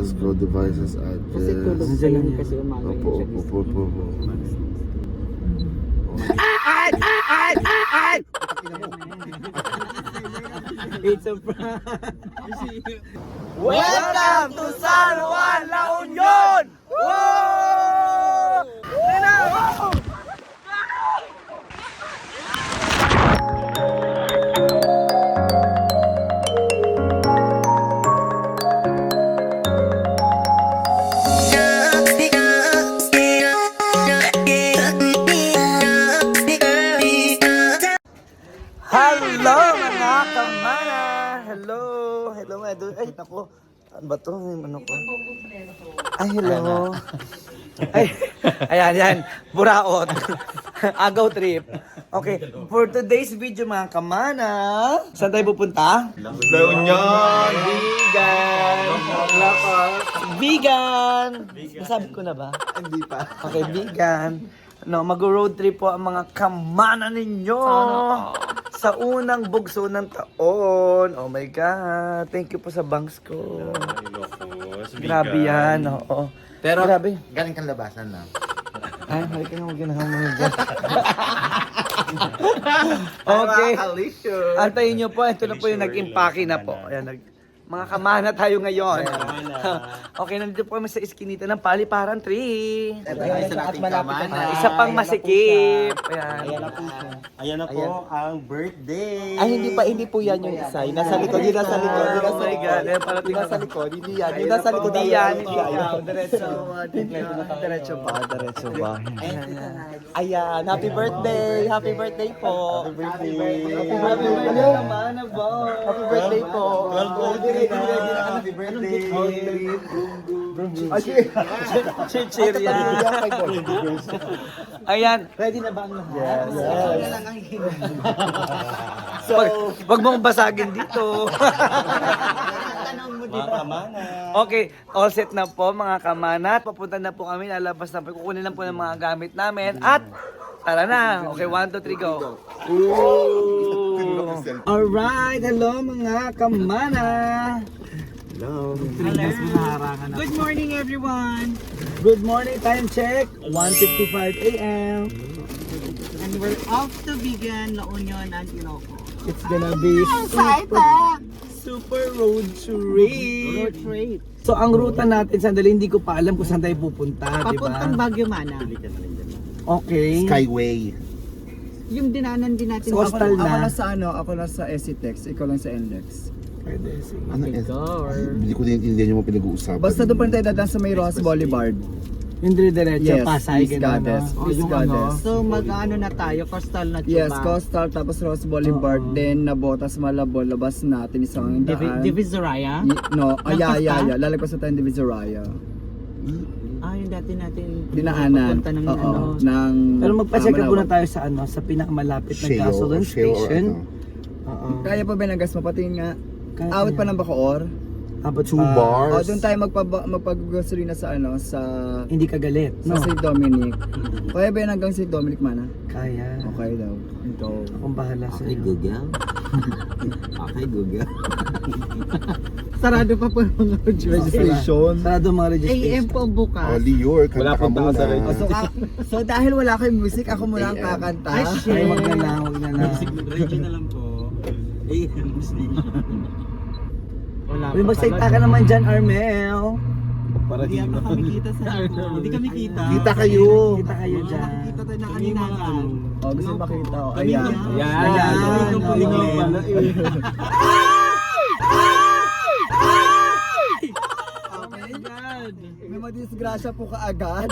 Passcode devices Kasi tulog address. sa yun kasi umaga Opo, yun siya. opo. It's a prank. Welcome to San Juan, La Union! Hello mga kamana! Hello mga idol. Ay, naku. Ano ba to? Ano ko? Ay, hello. Ay, ayan. Buraot. Agaw trip. Okay, for today's video mga kamana, saan tayo pupunta? La Union! Vegan! Nasabi ko na ba? Hindi pa. Okay, vegan. No, mag-road trip po ang mga kamana ninyo sa unang bugso ng taon. Oh my God. Thank you po sa bangs ko. Grabe yan. Oo. Pero, Grabe. galing kang labasan na. Ay, halika na mag-ginahang mga dyan. Okay. Antayin nyo po. Ito na po yung nag-impake na po. Ayan, mga kamana tayo ngayon. Okay, nandito po kami sa iskinita ng Paliparan Tree. At malapit Isa pang masikip. Ayan. Ayan na po ang birthday. Ay, hindi po yan yung isa. Yung nasa likod, yung nasa likod, yung Oh nasa my likod. God. Ayan, para Yung nasa likod, hindi yan. Yung Ayun nasa na po. likod, Hindi yan. Hindi yan. yan. Diretso. Diretso pa. Diretso ba? Ayan, happy birthday! Happy birthday po! Happy birthday! Happy birthday naman, abo. Happy birthday po! 12:03 na. Happy birthday. Chichir yan. Ayan. Ready na ba ang lahat? So, wag mong basagin dito. Mga kamana. Okay, all set na po mga kamana. Papunta na po kami, lalabas na po. Kukunin lang po ng mga gamit namin. At tara na. Okay, 1, 2, 3, go. Alright, hello mga kamana. Hello. Good morning everyone. Good morning, time check. 1:55 a.m. And we're off to Vegan, La Union, and Ilocos. It's gonna be super road trip. Trip. So ang ruta natin, sandali hindi ko pa alam kung saan tayo pupunta, di Papuntang ba? Baguio Mana. Okay. Skyway. Yung dinanan din natin. Coastal na. Ako na sa SCTEX, ikaw lang sa NLEX. Pwede, sige. Ano hindi ko naiintindihan yung mga pinag-uusapan. Basta doon pa rin tayo dadaan sa may Ross Boulevard. Yung dire-diretso, Yes, Pasay, Peace gano'n, Goddess, no? Peace Yung Goddess. So mag-ano na tayo, coastal na Chuba. Yes, Coastal, tapos Ross Boulevard, then Nabotas, Malabon, labas natin isang daan. Divisoria? No, Costa? lalagpas na tayo ng Divisoria. Ah, yung dati natin Dinaanan. papunta ng Oo, ano. ng... Pero magpa-check up muna Manawag. tayo sa ano, sa pinakamalapit na Shale gasoline or shale or station. ano. Oo. Kaya pa ba nagas mo? Pati nga, Kaya awit pa yan. ng Bacoor. Abot 2 pa. bars. O, doon tayo magpag-gasolina sa ano, sa... Hindi ka galit, no? Sa St. Dominic. Kaya ba yan hanggang St. Dominic, mana? Kaya. Okay daw. Go. Akong bahala sa iyo. Google. Okay, Google. Sarado pa po yung mga Registration. Sarado mga registration. AM po bukas. Oh, Lior, kanta ka muna. So dahil wala kayong music, ako muna ang AM. kakanta. Ay, shit. Ay, wag na lang, wag na lang. Radio na lang po. AM station. Wala Uy, magsalita ka naman dyan, Armel. Para di ba? kita sa Hindi kami kita. Kita kayo. Kita kayo dyan. Kita tayo na Kami mga ano. Oh, gusto makita. Oh, Kami ayan. mga- Ayan. Ayan. Ayan. May madisgrasya po kaagad.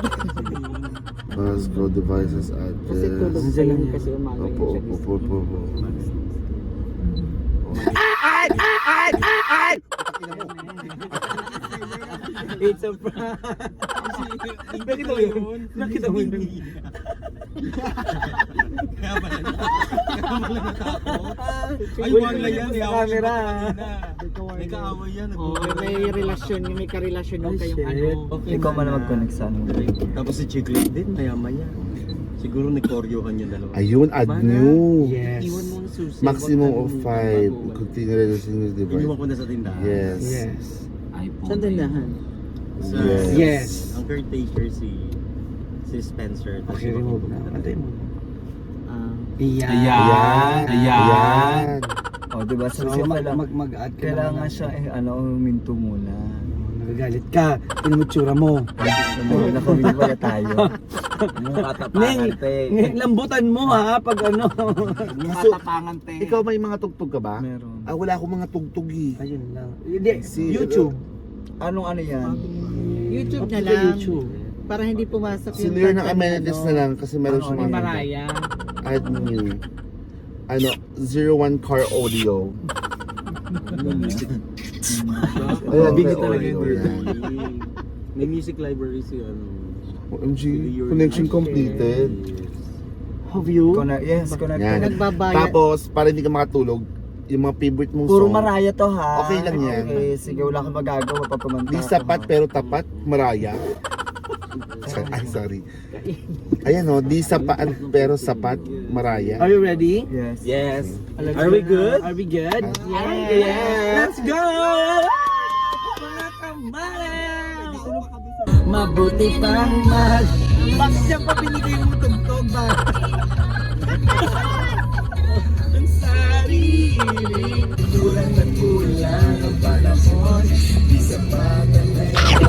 Passcode devices Kasi tulog address. sa yun kasi umaga Opo, yun siya. opo. It's a prank. Nakita mo yun? Nakita mo yun? Kaya pala natakot. Ay, Uy, wag na yan. sa camera. May kaaway yan. Oh, may relasyon, may karelasyon yung Ay, kayong shit. ano. Okay, Ikaw man na mag-connect sa ano. Tapos si Chiclet din, maya-maya. Siguro nagkoryohan yung dalawa. Ayun, add new. Yes. Iwan mo ang susi. Maximum wag of ka 5. bago. Continue reducing the Inuwan device. ko na sa tindahan. Yes. Yes. Saan tindahan? Yes. Ang caretaker si Spencer. Tapos Okay, si remove Joaquin na. Bugtran. Antay mo. Ayan. Ayan. O, diba? So, So, kailangan, mag-add ka kailangan na. siya, minto muna. Nagagalit ka. Pinumutsura mo. Nakabili pala tayo. Neng, lambutan mo ha, pag ano. So, Tapangan, te. ikaw may mga tugtog ka ba? Meron. Wala akong mga tugtog eh. Ayun lang. Hindi, Si- YouTube. Ano yan? YouTube na Upload lang. YouTube. Para hindi pumasok Si Lear ng amenities na lang kasi meron Ano, siyang Ni Maraya. add new. 01 car audio. Ayan, Bigay may talaga audio yung yan. May music library si OMG, connection completed. Have you? Yes, connect. Yan. Nagbabayad. Tapos, para hindi ka makatulog, yung mga favorite mong Puro song. Maraya to ha. Okay lang yan. Okay, sige, wala kang magagawa pag kumanta. Di sapat pero tapat, Maraya. Ay, sorry. Ayan o, di sapat pero sapat, Maraya. Are you ready? Yes. Yes. Are we good? Are we good? Yes. Let's go! Mga kamalan! Mabuti pang mag... Bakit siya pa binigay mo tugtog ba? Ang sarili, kulang na kulang ang panahon. Di sapat ang ngayon.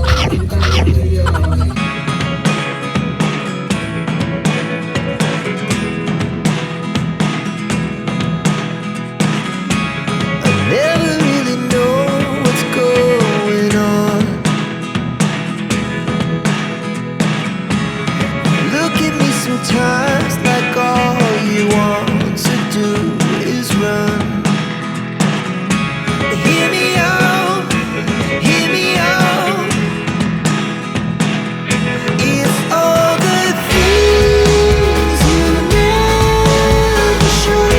Never really know what's going on. Look at me sometimes like all you want to do is run. Hear me out, hear me out. It's all the things you never show.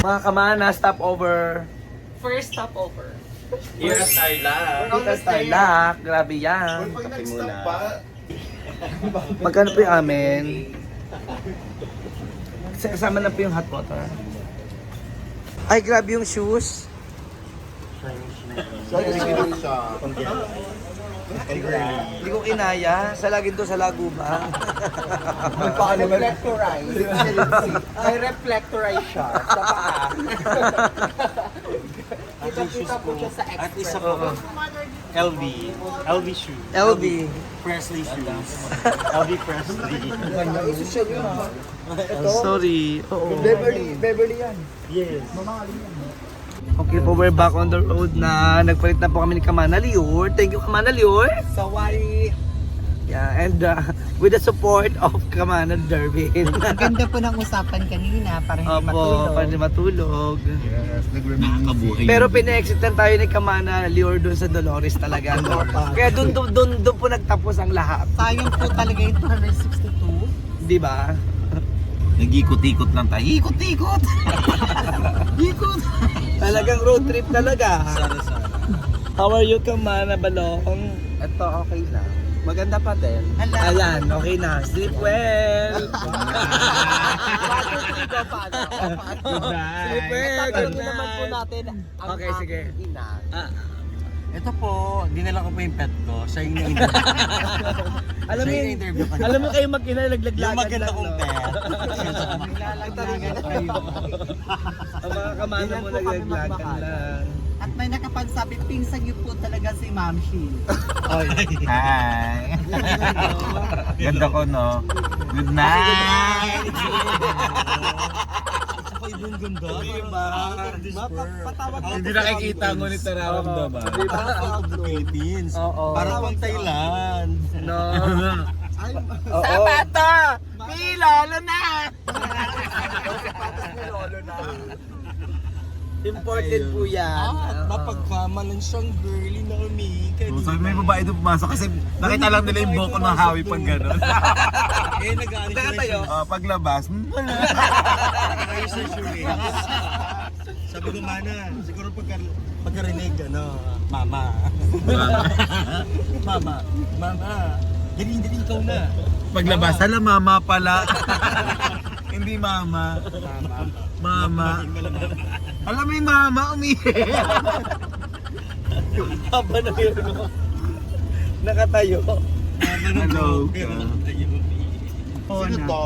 Mga kamana, stop over. First stopover. Here's Starla. Kita Starlock, grabe yan. Magkano po yung amin? Kasama na po yung hot water. Ay, grabe yung shoes. Hindi ko kinaya. Sa laging to sa Lagubang. Reflectorize. May reflectorize siya. Sa paa. Kita po siya sa At isa express. po, LV shoes. LV. Presley shoes. LV Presley. Sorry. Oo. Beverly yan. Yes. Okay po, we're back on the road na. Nagpalit na po kami ni Kamana Lior. Thank you, Kamana Lior. Sawari. Yeah, and with the support of Kamana Dervin. Ang ganda po ng usapan kanina para hindi Opo, matulog. para di matulog. Nakakabuhay. Pero pina-exitan tayo ni Kamana Lior doon sa Dolores talaga. No? Kaya doon po nagtapos ang lahat. Sayang po talaga yung 262. Di ba? Nag-ikot-ikot lang tayo. Ikot-ikot! Ikot! Talagang road trip talaga. How are you, Kamana Balong? Ito okay lang. Maganda pa din. Alan, okay na. Sleep well. Sleep well. Tatanungin Good naman po night. natin ang Okay, sige. aking ina. Ito po, dinala ko po yung pet ko. Siya yung na-interview. Alam mo Siya yung yun, na-interview ko. alam mo kayo mag-ina, naglaglagan Yung maganda lang, kong no? pet. Nilalaglagan kayo. Ang mga Kamana mo Ganyan po kami naglaglagan magmahal. lang. At may nakapagsabi, pinsan niyo po talaga si Ma'am Shin. Hi! Ganda ko, no? Good night! Ako ibang ganda. Patawag Hindi nakikita ang ngunit nararamdaman. Parang of the Philippines. Oo. Parang pang Thailand. No. Sapato! May lolo na! Imported po yan. Mapagkamalan siyang girly na umika. So, may babae doon pumasok kasi nakita lang nila yung boko ng hawi pag gano'n. Eh, nag-aalis Teka tayo. Paglabas, Kayo sa Shurix. Sabi ko, Mana, siguro pagkarinig, mama. Mama. Dali, ikaw na. paglabas, hala mama pala. Hindi mama. Mama. Alam mo yung mama, umihi. Haba ng hair ko. Nakatayo. Hello. Sino to?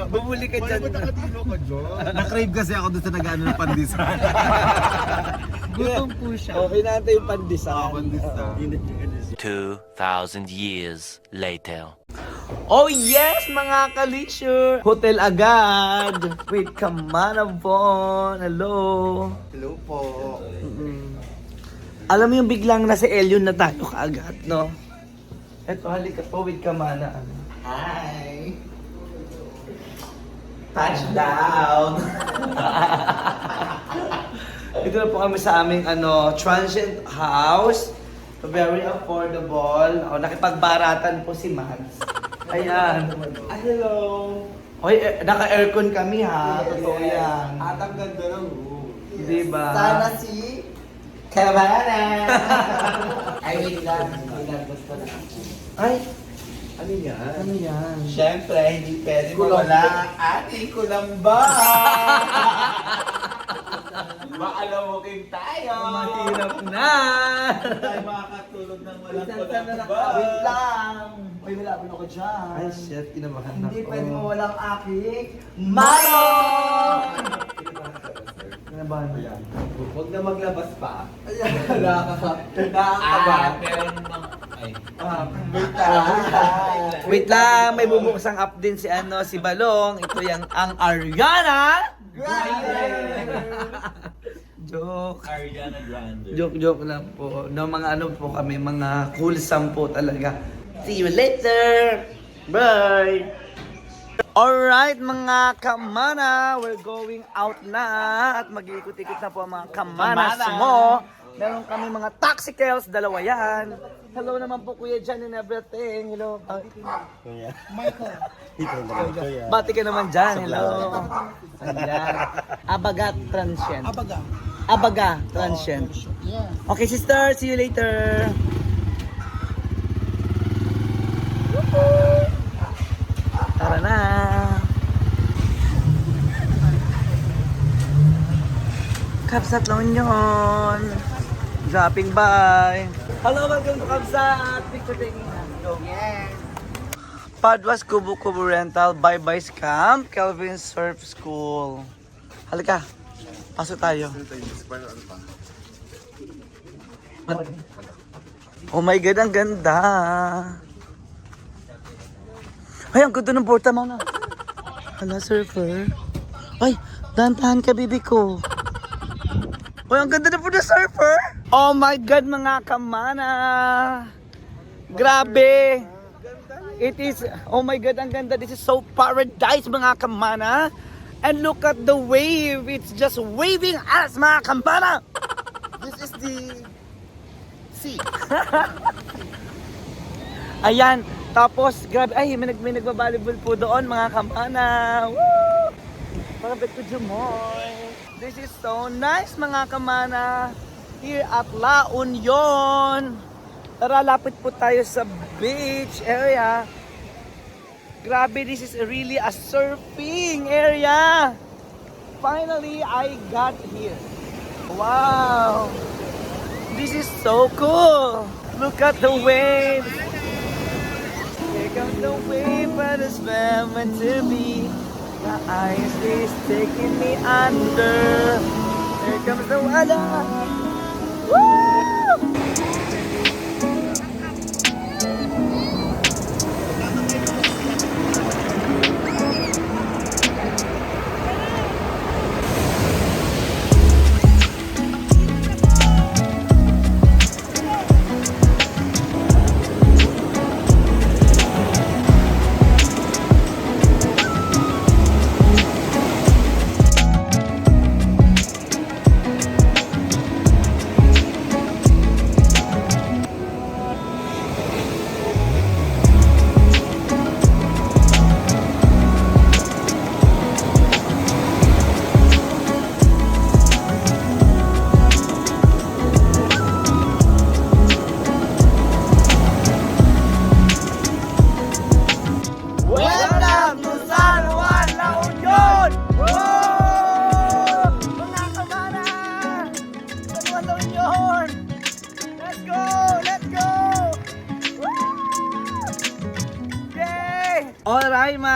Bumuli ka dyan. Na-crave kasi ako doon sa nag-ano ng pandesal. Gutom po siya. Okay na ito yung pandesal. Pandesal. 2,000 years later. Oh yes, mga kalisure! Hotel agad! Wait, Kamanabon! Hello! Hello po. Alam mo yung biglang nasa Elion na tayo kaagad, no? Eto, halika po with Kamana. Hi. Touchdown! Ito na po kami sa aming transient house. Very affordable. Nakipagbaratan po si Mads. Ayan. Hello. Oy, naka-aircon kami ha. Totoo yan. At ang ganda ng room. Diba? Sana si Kamana. Ay, wait lang. Gusto na. Ay, Ano yan? ano yan? Siyempre, hindi pwede mawala ang ating kulamba. Maalamukin tayo. Mahirap na! Tayo makakatulog ng walang Wait kulamba. lang! Uy, malapit ako dyan. Ay, shit, kinabahan ako. Hindi pwede mawala ang aking Malong! Kinabahan mo yan. Huwag na maglabas pa. Nakakaba. Meron ng... Ay. Wait lang, may bubuksang up din si si Balong. Ito yung ang Ariana Joke. Ariana Grande. Joke lang po. No, mga po kami, mga wholesome po talaga. See you later! Bye! Alright mga kamana, we're going out na at mag-iikot-ikot na po ang mga kamanas mo. Meron kami mga taxicals, dalawa yan. Hello naman po Kuya Jan and everything. Hello. Kuya. Michael. Bati ka naman dyan. Hello. Ayan. Abaga Transient. Abaga Transient. Okay sister, see you later. Tara na. Kapsat lang yun. Dropping by. Hello, welcome to Kapsat. Picture taking. Go. Yes. Padwas Kubu Kubu Rental, Bye Bye Camp, Kelvin Surf School. Halika. Pasok tayo. Oh my God, ang ganda. Ay, ang ganda ng porta mo na. Hala, surfer. Ay, dahan-dahan ka, bibi ko. Ay, ang ganda na po na surfer. Oh my God, mga kamana. Grabe. It is, oh my God, ang ganda. This is so paradise, mga kamana. And look at the wave. It's just waving us, mga kamana. This is the sea. Ayan. Tapos, grabe. Ay, may nagbabalibol po doon, mga kamana. Woo! Parabit ko Jumoy. This is so nice, mga kamana. Here at La Union. Tara, lapit po tayo sa beach area. Grabe, this is really a surfing area. Finally, I got here. Wow. This is so cool. Look at the waves. Here comes the wave, but it's meant to be. The ice is taking me under. Here comes the water. Woo!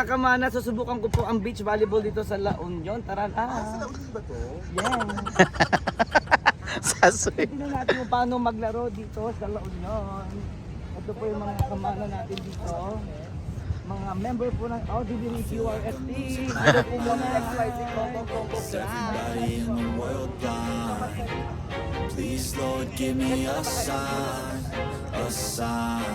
mga kamana, susubukan ko po ang beach volleyball dito sa La Union. Tara na. Sa La Union ba to? Yeah. Sasoy. Tingnan natin kung paano maglaro dito sa La Union. Ito po yung mga kamana natin dito. Mga member po ng ODB QRST. Ito po muna ang XYZ Combo Combo Everybody in the world blind. Please, Lord, give me a sign, a sign.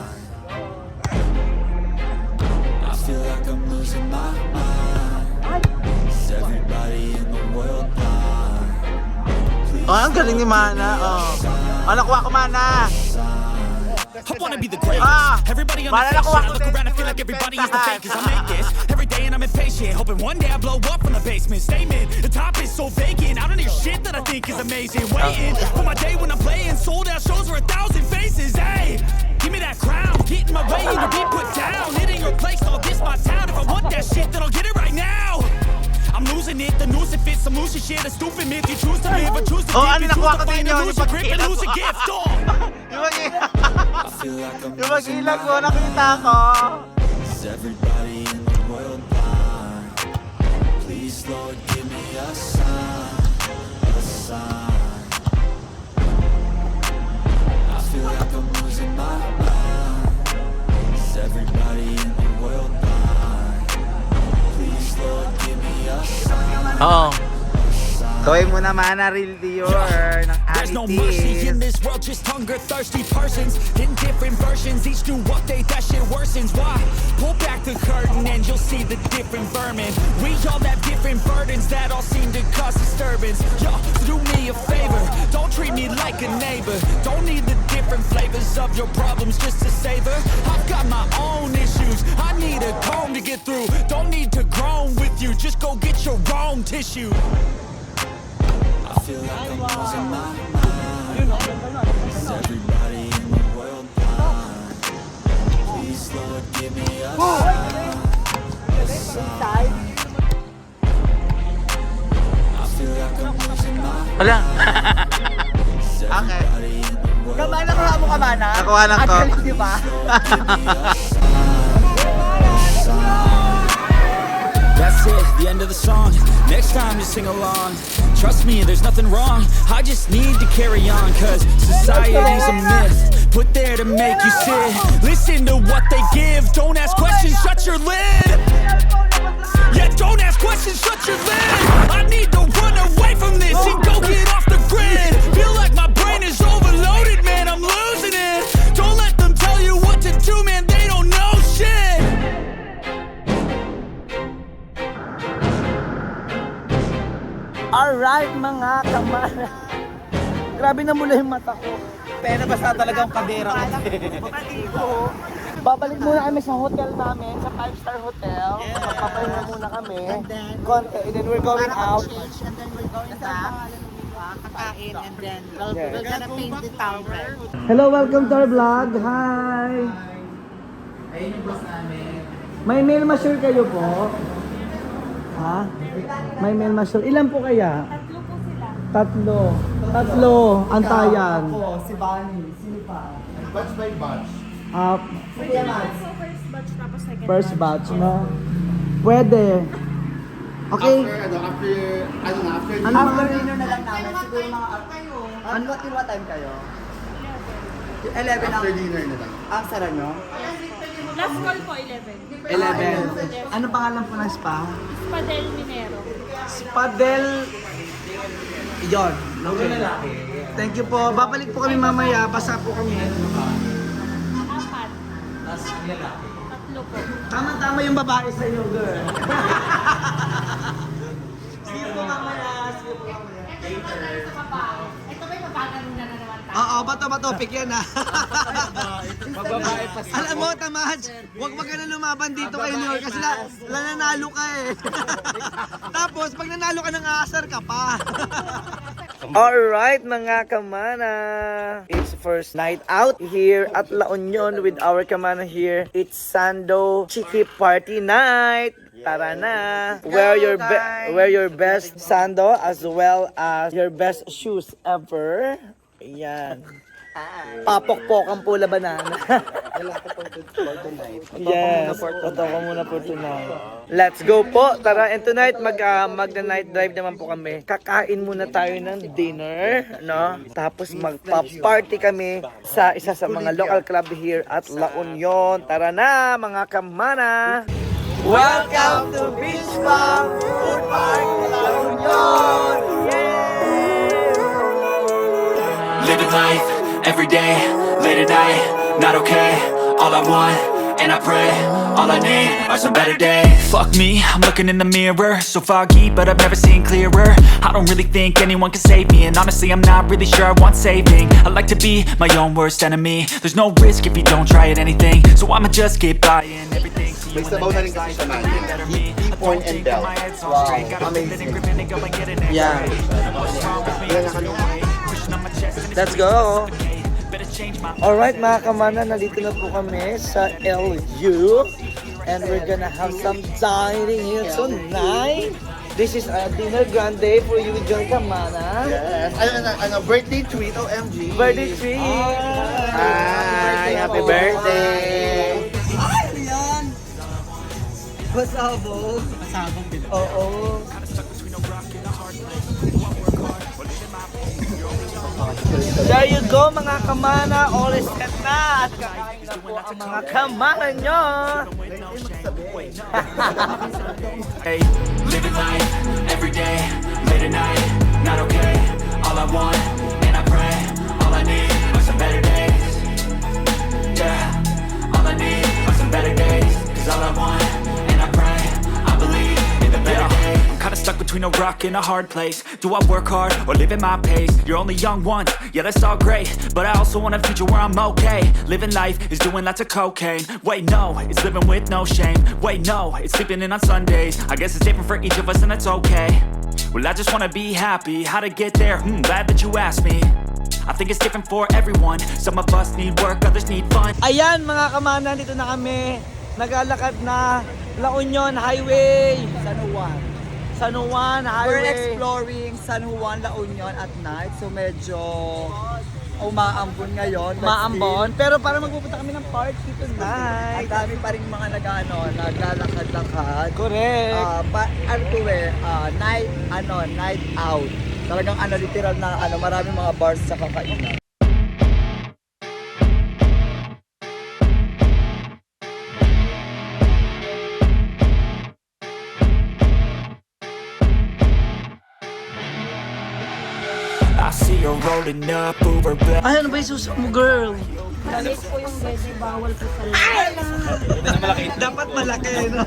I feel like I'm losing my mind. Is everybody in the world blind? Please, Oh, ang galing ni Mana. Oh. Oh, nakuha ko Mana. I wanna be the greatest. Everybody on the stage, I look around and feel like everybody is the fakest. I make this every day and I'm impatient, hoping one day I blow up from the basement. Statement, the top is so vacant. I don't hear shit that I think is amazing. Waiting for my day when I'm playing sold out shows for 1,000 faces. Hey, give me that crown, get in my way and to be put down. Hitting your place, all this my town. If I want that shit, then I'll get it right now. I'm losing it, the news it fits some losing shit. A stupid myth, you choose to live or choose to Oh, live. ano You choose nakuha to ko find din and yun, lose your grip and ipagkita lose a ko. gift. Oh. I feel like I'm Yung losing mag-ilag ko, my nakita ko. Is everybody in the world blind? Please, Lord, give me a sign, a sign. I feel like I'm losing my mind. Is everybody in the world blind? Please, Lord, give me a sign. Oo. Gawin mo na Mana, real Dior. There's no mercy in this world, just hunger thirsty persons in different versions. Each new update, that shit worsens. Why? Pull back the curtain and you'll see the different vermin. We all have different burdens that all seem to cause disturbance. Yo, do me a favor, don't treat me like a neighbor. Don't need the different flavors of your problems just to savor. I've got my own issues, I need a comb to get through. Don't need to groan with you, just go get your own tissue. I feel like I'm losing my mind. Is everybody in the world blind? Please, Lord, give me a sign, a sign. I feel like I'm losing my mind. Wala. Is everybody in the world Kamana, nakuha mo kamana? Nakuha lang At ko. galing, di ba? That's it, the end of the song. Next time just sing along. Trust me, there's nothing wrong. I just need to carry on, cause society's a myth put there to make you sit. Listen to what they give. Don't ask questions, shut your lid. Yeah, don't ask questions, shut your lid. I need to run away from this and go get off the grid. Feel like my brain is overloaded, man, I'm losing it. Don't let them tell you what to do, man, they don't know shit. Alright mga kamana. Grabe na mula yung mata ko. Pero basta talagang kabera ko. Babalik muna kami sa hotel namin, sa 5-star hotel. Magpapahinga muna kami. Konti, and then we're going out. And then we're going back. Kakain and then we're gonna paint the town red. Hello, welcome to our vlog. Hi! Ayun yung boss namin. May mail ma-sure kayo po? Ha? May mail ma-sure. Ilan po kaya? Tatlo po sila. Tatlo. Antayan. Ako, si Bunny, sino pa? Batch by batch. First batch, no? Pwede. Okay. After dinner na lang namin, siguro mga in what time kayo? 11 ang dinner na lang. ang sara nyo? Last call po, 11. 11. Ano pangalan po ng spa? Spadel Minero. Spadel. Yon. Thank you po. Babalik po kami mamaya. Basa po kami. 4. Tatlo po. Tama-tama yung babae sa iyo, girl. See you po mamaya. See you po mamaya. Ito ba yung magkakaroon na naman tayo? Oo, ba topic yan ha. Alam mo, Tamad, huwag ka na lumaban dito kay Lord kasi nananalo ka eh. Tapos, pag nanalo ka ng aasar ka pa. Alright mga kamana, it's first night out here at La Union with our kamana here. It's Sando Chiki Party Night. Tara na. Wear your best sando as well as your best shoes ever. Ayan. Papokpokan po labanan. Lalaki for tonight. Yes, totoo ko muna po tonight. Let's go po. Tara, and tonight mag-night drive naman po kami. Kakain muna tayo ng dinner, no? Tapos magpa-party kami sa isa sa mga local club here at La Union. Tara na, mga kamana! Welcome to Beach Park Food Park La Union! Living life, every day, late at night, not okay. All I want, and I pray, all I need are some better days. Fuck me, I'm looking in the mirror, so foggy, but I've never seen clearer. I don't really think anyone can save me, and honestly I'm not really sure I want saving. I like to be my own worst enemy. There's no risk if you don't try at anything, so I'ma just keep buying everything. May sabaw na rin kasi siya man. Corn and bell. Wow, amazing. Yeah. Let's go! Alright mga kamana, nandito na po kami sa LU and we're gonna have some dining here tonight. This is a dinner grande for you, John Kamana. Yes. Birthday treat, OMG. Birthday treat! Hi, happy birthday! Pasabog. Oo. There you go mga kamana, all is set na at kakain na po ang mga kamana nyo. Hey, living life, every day, late at night, not okay. All I want, and I pray, all I need are some better days. Yeah, all I need are some better days. Cause all I want, and I pray, I believe in the better days. I'm kinda stuck between a rock and a hard place. Do I work hard or live at my pace? You're only young once, yeah that's all great, but I also want a future where I'm okay. Living life is doing lots of cocaine. Wait no, it's living with no shame. Wait no, it's sleeping in on Sundays. I guess it's different for each of us and that's okay. Well I just wanna be happy. How to get there? Glad that you asked me. I think it's different for everyone. Some of us need work, others need fun. Ayan mga kamana, dito na kami. Naglalakad na La Union Highway. San Juan We're Highway. exploring San Juan, La Union at night. So medyo umaambon ngayon. but Maambon. Pero para magpupunta kami ng party still, tonight. ang dami pa rin mga naglalakad-lakad. Correct. Night out. Talagang literal na maraming mga bars sa kakainan. I see her rolling up, Uber black. Ay, ano ba yung suso mo, girl? Galit po yung bebe, bawal po sa Dapat malaki, no?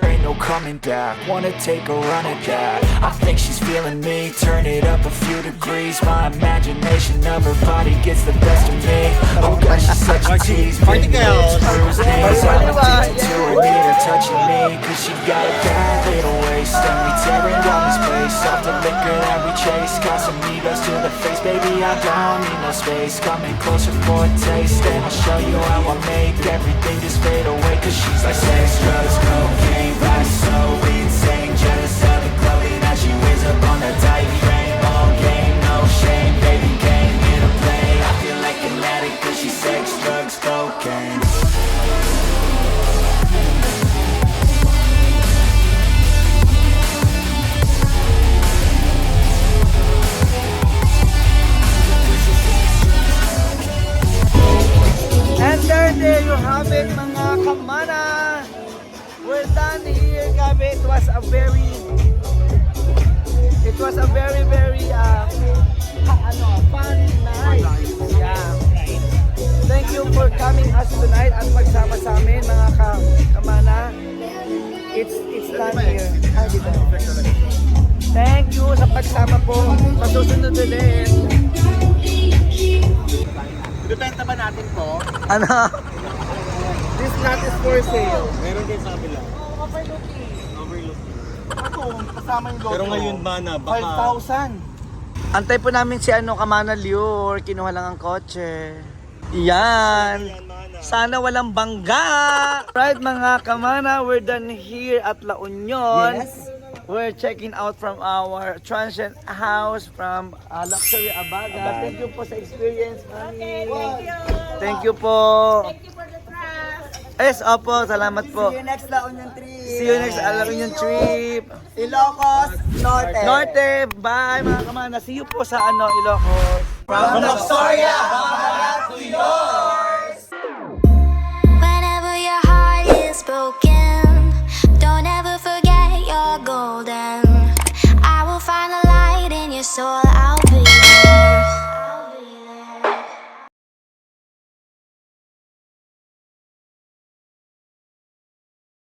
Ain't no coming back, wanna take a run at that. I think she's feeling me, turn it up a few degrees. My imagination of her body gets the best of me. Oh gosh, she's such a tease. Party girls, bruised knees. I'm addicted to her, need her touching me. Cause she got a bad little waist, and we tearing down this place. Off the liquor that we chase, got some egos to the face. Baby, I don't need no space, coming closer for a taste. And I'll show you how I make everything just fade away. Cause she's like sex, drugs, cocaine, riding so insane. Jealous of the clothing that she wears up on the tight frame. All game, no shame, baby came here to play. I feel like an addict cause she's sex, drugs, cocaine. And there you have it, mga kamana. We're done here, gabi. It was a very, fun night. Yeah. Thank you for coming us tonight at magsama sa amin, mga kamana. It's done here. Ay, dito. Thank you sa pagsama po. Masusunod ulit. Ibebenta ba natin to? Ano? This lot is for sale. Meron din sa kabila. overlooking. Ito, kasama yung logo. Pero ngayon ba na baka 5,000. Antay po namin si Kamana Lior. Kinuha lang ang kotse. Yan. Sana walang bangga. Right mga kamana, we're done here at La Union. Yes. We're checking out from our transient house from Luxury Abaga. Thank you po sa experience, mami. Okay, thank you. Thank you po. Thank you for the trust. Yes, opo, salamat po. See you next La Union trip. See you next La Union trip. Ilocos Norte. Norte, bye mga kamana. See you po sa Ilocos. From Luxuria, Whenever your heart is broken, don't ever forget you're golden. I will find a light in your soul, I'll be